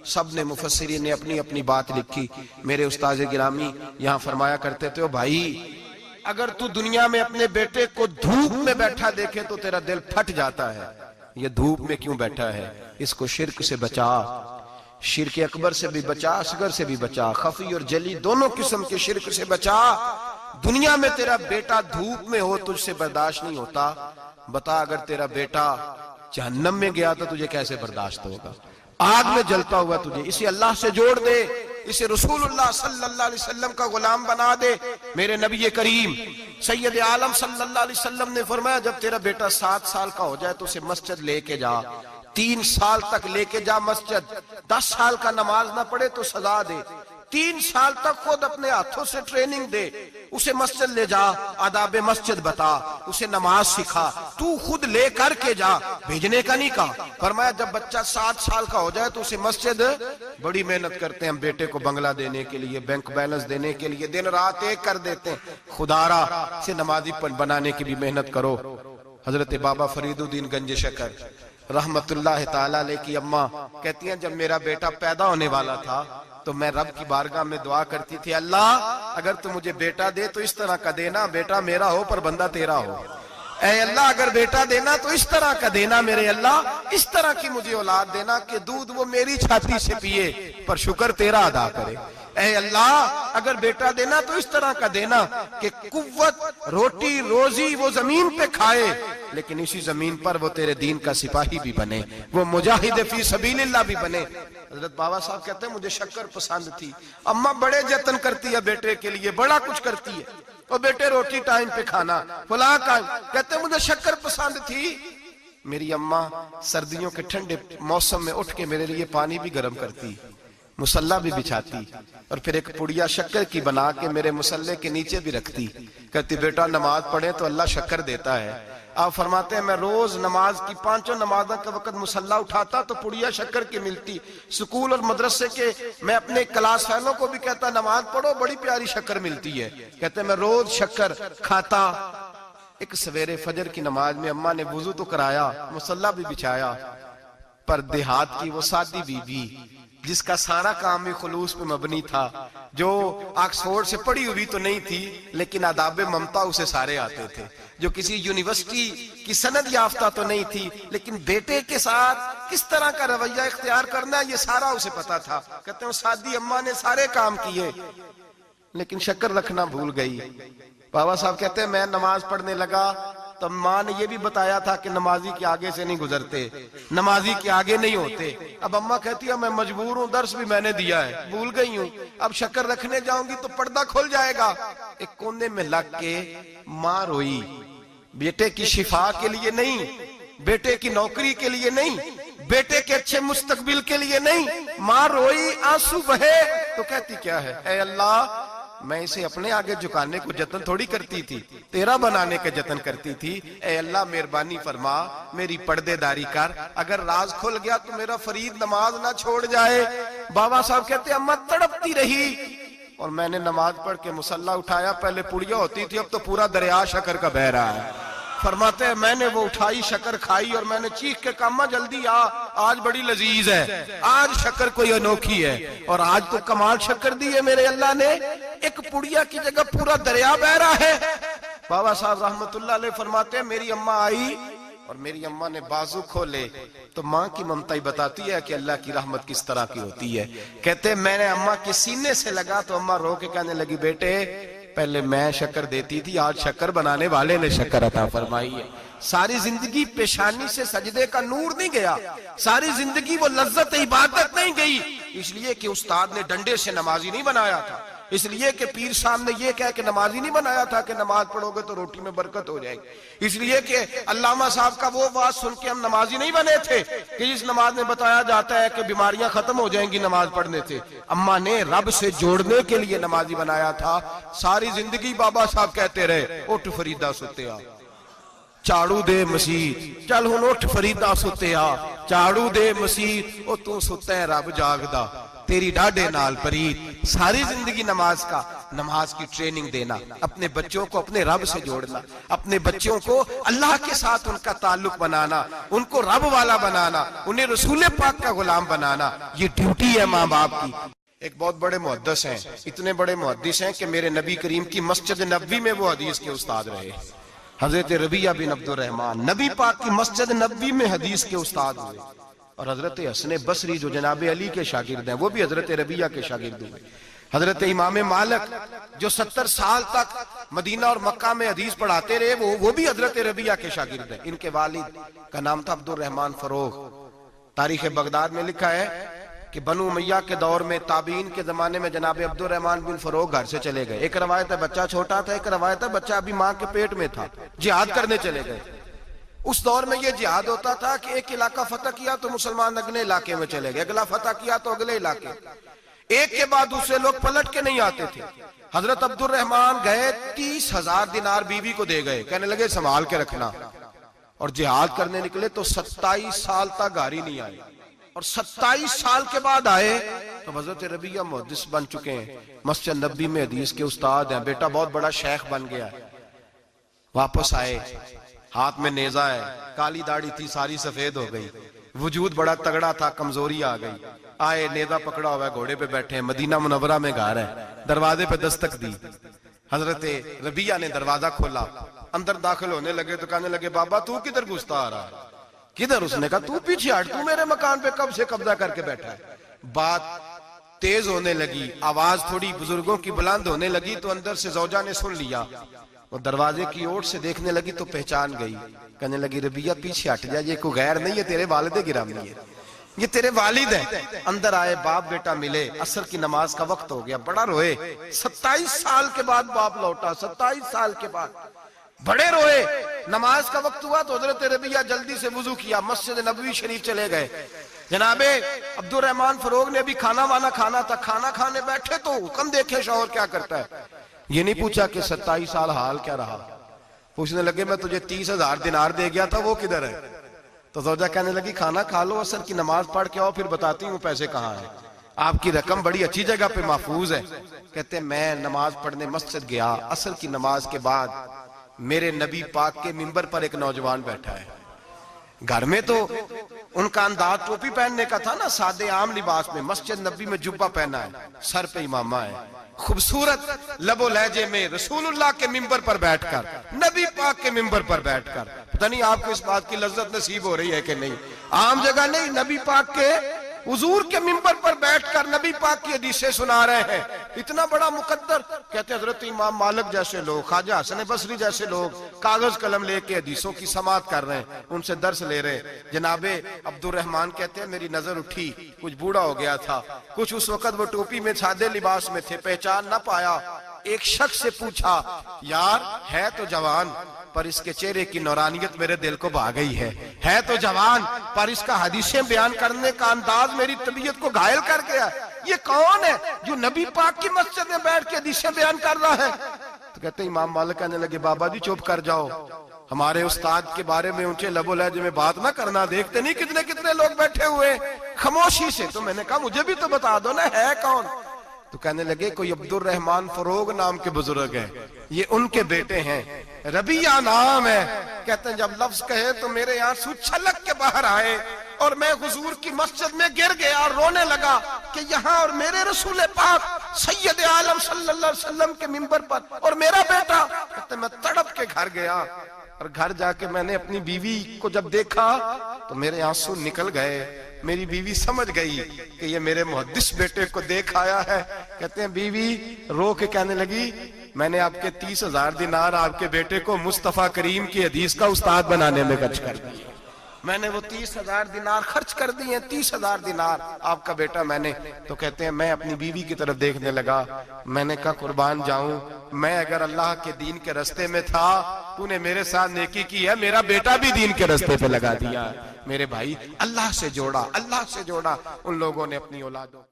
सब ने मुफस्सिरीन ने अपनी अपनी बात लिखी। मेरे उस्ताद गिरामी यहाँ फरमाया करते थे, ओ भाई अगर तू दुनिया में अपने बेटे को धूप में बैठा देखे तो तेरा दिल फट जाता है। ये धूप में क्यों बैठा है? इसको शिर्क से बचा, शिर्क अकबर से भी बचा, असगर से भी बचा, खफी और जली दोनों किस्म के शिर्क से बचा। दुनिया में तेरा बेटा धूप में हो तुझसे बर्दाश्त नहीं होता, बता अगर तेरा बेटा जहन्नम में गया तो तुझे कैसे बर्दाश्त होगा? आग में जलता हुआ तुझे। इसे अल्लाह से जोड़ दे, इसे रसूलुल्लाह सल्लल्लाहु अलैहि वसल्लम का गुलाम बना दे। मेरे नबी करीम सैयद आलम सल्लल्लाहु अलैहि वसल्लम ने फरमाया, जब तेरा बेटा 7 साल का हो जाए तो उसे मस्जिद लेके जा, 3 साल तक लेके जा मस्जिद। 10 साल का नमाज ना पढ़े तो सजा दे, 3 साल तक खुद अपने हाथों से ट्रेनिंग दे, उसे मस्जिद ले जा, आदाब मस्जिद बता, उसे नमाज सिखा, तू खुद ले करके जा, भेजने का नहीं कहा। फरमाया जब बच्चा 7 साल का हो जाए तो उसे मस्जिद, बड़ी मेहनत करते हैं हम बेटे को बंगला देने के लिए, बैंक बैलेंस देने के लिए, दिन रात एक कर देते हैं, खुदारा से नमाजी बनाने की भी मेहनत करो। हजरत बाबा फरीदुद्दीन गंज शकर रहमतुल्लाह ताला अलैह की अम्मा कहती हैं, जब मेरा बेटा पैदा होने वाला था तो मैं रब की बारगाह में दुआ करती थी, अल्लाह अगर तू मुझे बेटा दे तो इस तरह का देना, बेटा मेरा हो पर बंदा तेरा हो। ऐ अल्लाह अगर बेटा देना तो इस तरह का देना, मेरे अल्लाह इस तरह की मुझे औलाद देना कि दूध वो मेरी छाती से पिए पर शुक्र तेरा अदा करे। ऐ अल्लाह अगर बेटा देना तो इस तरह का देना कि कुव्वत रोटी रोजी वो जमीन पे खाए लेकिन इसी जमीन पर वो तेरे दीन का सिपाही भी बने, वो मुजाहिद फी सबीलिल्लाह भी बने। हजरत बाबा साहब कहते हैं मुझे शक्कर पसंद थी, अम्मा बड़े जतन करती है बेटे के लिए, बड़ा कुछ करती है, और बेटे रोटी टाइम पे खाना फला का। कहते मुझे शक्कर पसंद थी, मेरी अम्मा सर्दियों के ठंडे मौसम में उठ के मेरे लिए पानी भी गर्म करती, मुसल्ला भी बिछाती और फिर एक पुड़िया शक्कर की बना के मेरे मुसल्ले के नीचे भी रखती। कहती बेटा नमाज पढ़े तो अल्लाह शक्कर देता है। आप फरमाते हैं मैं रोज नमाज की 5 नमाजों के वक्त मुसल्ला उठाता तो पुड़िया शक्कर की मिलती। स्कूल और मदरसे के मैं अपने क्लास फैलों को भी कहता नमाज पढ़ो बड़ी प्यारी शक्कर मिलती है। कहते मैं रोज शक्कर खाता। एक सवेरे फजर की नमाज में अम्मा ने वुजू तो कराया, मुसल्ला भी बिछाया, पर देहात की वो सादी बीबी जिसका सारा काम भी खुलूस पे मबनी था, जो ऑक्सफोर्ड से पढ़ी हुई तो नहीं थी लेकिन आदाब ममता उसे सारे आते थे, जो किसी यूनिवर्सिटी की सनद याफ्ता तो नहीं थी लेकिन बेटे के साथ किस तरह का रवैया इख्तियार करना है ये सारा उसे पता था। कहते हैं सादी अम्मा ने सारे काम किए लेकिन शक्कर रखना भूल गई। बाबा साहब कहते हैं मैं नमाज पढ़ने लगा तो माँ ने ये भी बताया था कि नमाजी के आगे से नहीं गुजरते, नमाजी के आगे नहीं होते। अब अम्मा कहती है मैं मजबूर हूँ, दर्स भी मैंने दिया है, भूल गई हूँ, अब शक्कर रखने जाऊंगी तो पर्दा खुल जाएगा। एक कोने में लग के माँ रोई, बेटे की शिफा के लिए नहीं, बेटे की नौकरी के लिए नहीं, बेटे के अच्छे मुस्तकबिल के लिए नहीं, माँ रोई, आंसू बहे। तो कहती क्या है, ऐ अल्लाह मैं इसे अपने आगे झुकाने को जतन थोड़ी करती थी, तेरा बनाने के जतन करती थी। ऐ अल्लाह मेहरबानी फरमा, मेरी पर्देदारी कर, अगर राज खुल गया तो मेरा फरीद नमाज ना छोड़ जाए। बाबा साहब कहते अम्मा तड़पती रही और मैंने नमाज पढ़ के मुसल्ला उठाया, पहले पुड़िया होती थी अब तो पूरा दरिया शक्कर का बह रहा है। फरमाते हैं मैंने वो उठाई शक्कर खाई और मैंने चीख के कहा अम्मा जल्दी आ, आज बड़ी लजीज है, आज शक्कर कोई अनोखी है। और आज तो कमाल शक्कर दी है मेरे अल्लाह ने, एक पुड़िया की जगह पूरा दरिया बह रहा है। बाबा साहब रहमतुल्लाह अलैह फरमाते हैं मेरी अम्मा आई और मेरी अम्मा ने बाजू खोले तो माँ की ममता ही बताती है कि अल्लाह की रहमत किस तरह की होती है। कहते मैंने अम्मा के सीने से लगा तो अम्मा रो के कहने लगी बेटे पहले मैं शक्कर देती थी, आज शक्कर बनाने वाले ने शक्कर अता फरमाई है। सारी जिंदगी पेशानी से सजदे का नूर नहीं गया, सारी जिंदगी वो लज्जत इबादत नहीं गई, इसलिए कि उस्ताद ने डंडे से नमाजी नहीं बनाया था, इसलिए कि पीर साहब ने ये कह के नमाजी नहीं बनाया था कि नमाज पढ़ोगे तो रोटी में बरकत हो जाएगी, इसलिए कि अल्लामा साहब का वो बात सुन के हम नमाजी नहीं बने थे कि जिस नमाज में बताया जाता है कि बीमारियां खत्म हो जाएंगी नमाज पढ़ने से। अम्मा ने रब से जोड़ने के लिए नमाजी बनाया था। सारी जिंदगी बाबा साहब कहते रहे उठ फरीदा सुते आ, झाड़ू दे मसीत, चल हुण उठ फरीदा सुत्तिया, झाड़ू दे मसीत, ओ तू सुत्ता है रब जागदा, तेरी डाढ़े नाल परीत। सारी जिंदगी नमाज का, नमाज की ट्रेनिंग देना, अपने बच्चों को अपने रब से जोड़ना, अपने बच्चों को अल्लाह के साथ उनका ताल्लुक बनाना, उनको रब वाला बनाना, उन्हें रसूल पाक का गुलाम बनाना, ये ड्यूटी है माँ बाप की। एक बहुत बड़े मुहद्दिस हैं, इतने बड़े मुहद्दिस हैं कि मेरे नबी करीम की मस्जिद नबवी में वो हदीस के उस्ताद रहे। हजरत रबिया बिन अब्दुर रहमान नबी पाक की मस्जिद नबवी में हदीस के उस्ताद हुए। और हजरत हसन बसरी जो जनाब अली के शागिर्द हैं, वो भी हजरत रबिया के शागिर्द हुए। हजरत इमाम मालिक जो 70 साल तक मदीना और मक्का में हदीस पढ़ाते रहे, वो भी हजरत रबिया के शागिर्द हैं। इनके वालिद का नाम था अब्दुर रहमान फरोग। तारीख बगदाद में लिखा है कि बनु उमैया के दौर में, ताबीन के जमाने में जनाब अब्दुर रहमान बिन फरोग घर से चले गए। एक रवायत है बच्चा छोटा था, एक रवायत है बच्चा अभी माँ के पेट में था, जिहाद करने चले गए। उस दौर में यह जिहाद होता था कि एक इलाका फतह किया तो मुसलमान अगले इलाके में चले गए, अगला फतह किया तो अगले इलाके, एक के बाद दूसरे लोग पलट के नहीं आते थे। हजरत अब्दुर रहमान गए, 30,000 दिनार बीवी को दे गए, कहने लगे संभाल के रखना। और जिहाद करने निकले तो 27 साल तक गाड़ी नहीं आई, और 27 साल के बाद आए तो हजरत रबिया मुहद्दिस बन चुके हैं, मस्जिद नबी में हदीस के उस्ताद हैं, बेटा बहुत बड़ा शेख बन गया। वापस आए, हाथ में नेजा है, काली दाढ़ी थी सारी सफेद हो गई, वजूद बड़ा तगड़ा था, कमजोरी आ गई। आए, नेजा पकड़ा हुआ है, घोड़े पे बैठे हैं, मदीना मुनव्वरा में घर है, दरवाजे पे दस्तक दी। हजरत रबिया ने दरवाजा खोला, अंदर दाखिल होने लगे तो कहने लगे बाबा तू किधर घुसता आ रहा है? किधर? उसने कहा तू पीछे हट, तू मेरे मकान पे कब से कब्जा करके बैठा है। बात तेज होने लगी, आवाज थोड़ी बुजुर्गों की बुलंद होने लगी तो अंदर से जौजा ने सुन लिया। वो दरवाजे की ओर से देखने लगी तो पहचान गई, कहने लगी रबिया पीछे हट जा, ये कोई गैर नहीं है, तेरे वालिद गिरामी है, ये तेरे वालिद है। अंदर आए, बाप बेटा मिले, असर की नमाज का वक्त हो गया, बड़ा रोए। 27 साल के बाद बाप लौटा, 27 साल के बाद बड़े रोए। नमाज का वक्त हुआ तो हजरत रबिया जल्दी से वुजू किया, मस्जिद नबवी शरीफ चले गए। जनाबे अब्दुर रहमान फरोग ने भी खाना वाना खाना था, खाना खाने बैठे तो हुक्म देखे शौहर क्या करता है। ये नहीं पूछा कि 27 साल हाल क्या रहा, पूछने लगे मैं तुझे 30,000 दिनार दे गया था, वो किधर है? तो ज़ौजा कहने लगी खाना खा लो, असर की नमाज पढ़ के आओ, फिर बताती हूँ पैसे कहाँ है, आपकी रकम बड़ी अच्छी जगह पे महफूज है। कहते मैं नमाज पढ़ने मस्जिद गया, असर की नमाज के बाद मेरे नबी पाक के मिंबर पर एक नौजवान बैठा है। घर में तो उनका अंदाज टोपी पहनने का था ना, सादे आम लिबास में, मस्जिद नबी में जुब्बा पहना है, सर पे इमामा है, खूबसूरत लबो लहजे में रसूलुल्लाह के मिंबर पर बैठकर, नबी पाक के मिंबर पर बैठकर, पता नहीं आपको इस बात की लज्जत नसीब हो रही है कि नहीं, आम जगह नहीं, नबी पाक के हुजूर के मिंबर पर बैठकर नबी पाक की हदीसें सुना रहे हैं, इतना बड़ा मुकद्दर। कहते हजरत इमाम मालिक जैसे लोग, ख्वाजा हसन बसरी जैसे लोग कागज कलम लेके हदीसों की समाअत कर रहे हैं, उनसे दर्स ले रहे। जनाबे अब्दुर रहमान कहते हैं मेरी नजर उठी, कुछ बूढ़ा हो गया था, कुछ उस वक्त वो टोपी में सादे लिबास में थे, पहचान ना पाया। एक शख्स से पूछा यार है तो जवान, पर इसके चेहरे की नौरानियत मेरे दिल को भा गई है तो जवान, पर इसका हदीसें बयान करने का अंदाज मेरी तबीयत को घायल कर गया। ये कौन है जो नबी पाक की मस्जिद में बैठ के हदीसें बयान कर रहा है? तो कहते इमाम मालिक कहने लगे बाबा जी चुप कर जाओ, हमारे उस्ताद के बारे में ऊंचे लबो लहजे में बात ना करना, देखते नहीं कितने कितने लोग बैठे हुए खामोशी से। तो मैंने कहा मुझे भी तो बता दो ना है कौन? तो कहने लगे कोई अब्दुर रहमान फरोग नाम के बुजुर्ग हैं, ये उनके बेटे हैं, रबिया नाम है। कहते हैं जब लफ्ज कहे तो मेरे आंसू छलक के बाहर आए और मैं हुजूर की मस्जिद में गिर गया और रोने लगा कि यहाँ और मेरे रसूल पाक सैयद आलम सल्लल्लाहु अलैहि वसल्लम के मिंबर पर और मेरा बेटा। कहते मैं तड़प के घर गया और घर जाके मैंने अपनी बीवी को जब देखा तो मेरे आंसू निकल गए। मेरी बीवी समझ गई कि ये मेरे मुहद्दिस बेटे को देख आया है। कहते हैं बीवी रो के कहने लगी मैंने आपके 30,000 दिनार आपके बेटे को मुस्तफा करीम की हदीस का उस्ताद बनाने में खर्च कर दिए। मैंने वो 30,000 दिनार खर्च कर दिए, 30,000 दिनार आपका बेटा मैंने। तो कहते हैं मैं अपनी बीवी की तरफ देखने लगा, मैंने कहा कुर्बान जाऊं, मैं अगर अल्लाह के दीन के रास्ते में था, तूने मेरे साथ नेकी की है, मेरा बेटा भी दीन के रास्ते पे लगा दिया। मेरे भाई अल्लाह से जोड़ा, अल्लाह से जोड़ा उन लोगों ने अपनी औलादों।